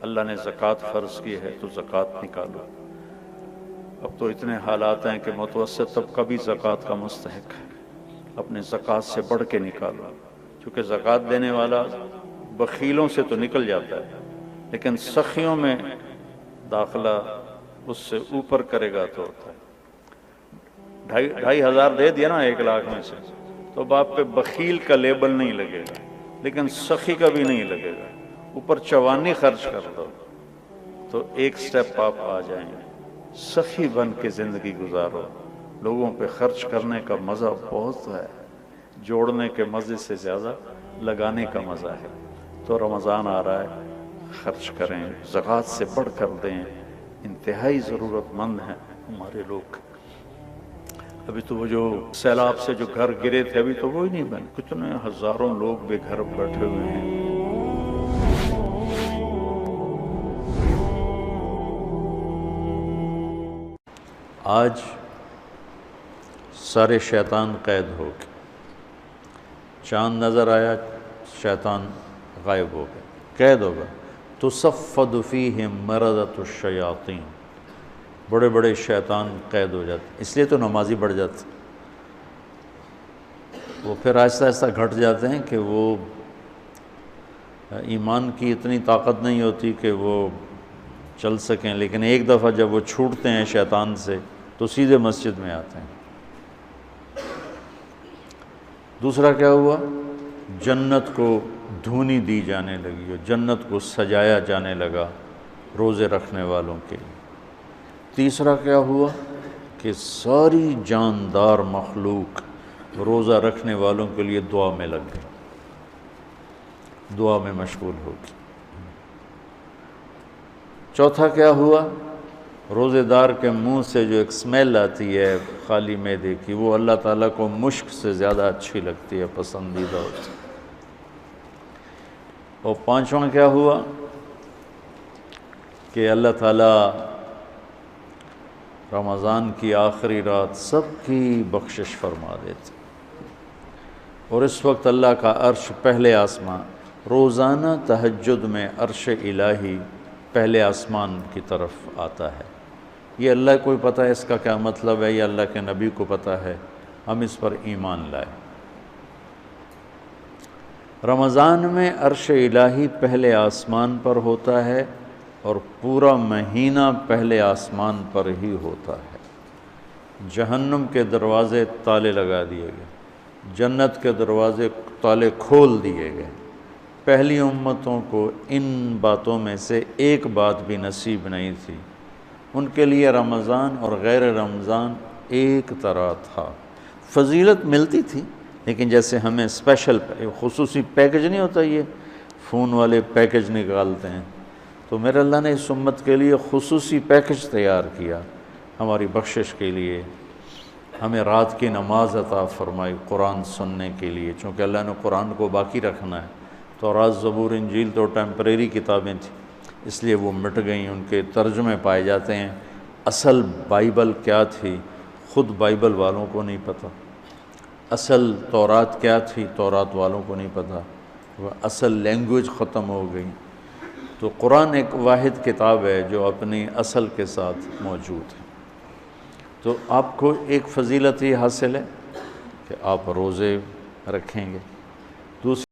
اللہ نے زکوٰۃ فرض کی ہے تو زکوٰۃ نکالو۔ اب تو اتنے حالات ہیں کہ متوسط طبقہ بھی زکوٰۃ کا مستحق ہے، اپنے زکوٰۃ سے بڑھ کے نکالو، چونکہ زکوٰۃ دینے والا بخیلوں سے تو نکل جاتا ہے، لیکن سخیوں میں داخلہ اس سے اوپر کرے گا تو ہوتا ہے۔ 2,500 دے دیا نا 1,00,000 میں سے، تو باپ پہ بخیل کا لیبل نہیں لگے گا، لیکن سخی کا بھی نہیں لگے گا۔ اوپر 54 خرچ کر دو تو ایک سٹیپ آپ آ جائیں گے۔ سخی بن کے زندگی گزارو۔ لوگوں پہ خرچ کرنے کا مزہ بہت ہے، جوڑنے کے مزے سے زیادہ لگانے کا مزہ ہے۔ تو رمضان آ رہا ہے، خرچ کریں، زکوٰۃ سے بڑھ کر دیں۔ انتہائی ضرورت مند ہیں ہمارے لوگ۔ ابھی تو وہ جو سیلاب سے جو گھر گرے تھے ابھی تو وہ ہی نہیں بنے، کتنے ہزاروں لوگ بے گھر بیٹھے ہوئے ہیں۔ آج سارے شیطان قید ہو گئے، چاند نظر آیا شیطان غائب ہو گئے، قید ہو گئے۔ تصفد فیہم مردۃ الشیاطین، بڑے بڑے شیطان قید ہو جاتے، اس لیے تو نمازی بڑھ جاتے، وہ پھر آہستہ آہستہ گھٹ جاتے ہیں کہ وہ ایمان کی اتنی طاقت نہیں ہوتی کہ وہ چل سکیں، لیکن ایک دفعہ جب وہ چھوٹتے ہیں شیطان سے تو سیدھے مسجد میں آتے ہیں۔ دوسرا کیا ہوا؟ جنت کو دھونی دی جانے لگی، جنت کو سجایا جانے لگا روزے رکھنے والوں کے لیے۔ تیسرا کیا ہوا کہ ساری جاندار مخلوق روزہ رکھنے والوں کے لیے دعا میں لگ گئی، دعا میں مشغول ہو گئی۔ چوتھا کیا ہوا؟ روزے دار کے منہ سے جو ایک سمیل آتی ہے خالی معدے کی، وہ اللہ تعالیٰ کو مشک سے زیادہ اچھی لگتی ہے، پسندیدہ ہوتی ہے۔ اور پانچواں کیا ہوا کہ اللہ تعالیٰ رمضان کی آخری رات سب کی بخشش فرما دیتے، اور اس وقت اللہ کا عرش پہلے آسمان، روزانہ تہجد میں عرش الہی پہلے آسمان کی طرف آتا ہے۔ یہ اللہ کو پتہ ہے اس کا کیا مطلب ہے، یہ اللہ کے نبی کو پتہ ہے، ہم اس پر ایمان لائیں۔ رمضان میں عرش الہی پہلے آسمان پر ہوتا ہے، اور پورا مہینہ پہلے آسمان پر ہی ہوتا ہے۔ جہنم کے دروازے تالے لگا دیے گئے، جنت کے دروازے تالے کھول دیے گئے۔ پہلی امتوں کو ان باتوں میں سے ایک بات بھی نصیب نہیں تھی، ان کے لیے رمضان اور غیر رمضان ایک طرح تھا۔ فضیلت ملتی تھی، لیکن جیسے ہمیں اسپیشل خصوصی پیکج نہیں ہوتا، یہ فون والے پیکج نکالتے ہیں، تو میرے اللہ نے اس امت کے لیے خصوصی پیکج تیار کیا ہماری بخشش کے لیے۔ ہمیں رات کی نماز عطا فرمائی قرآن سننے کے لیے، چونکہ اللہ نے قرآن کو باقی رکھنا ہے۔ تورات، زبور، انجیل تو ٹیمپریری کتابیں تھیں، اس لیے وہ مٹ گئیں، ان کے ترجمے پائے جاتے ہیں۔ اصل بائبل کیا تھی خود بائبل والوں کو نہیں پتہ، اصل تورات کیا تھی تورات والوں کو نہیں پتہ، وہ اصل لینگویج ختم ہو گئی۔ تو قرآن ایک واحد کتاب ہے جو اپنی اصل کے ساتھ موجود ہے۔ تو آپ کو ایک فضیلت یہ حاصل ہے کہ آپ روزے رکھیں گے۔ دوسری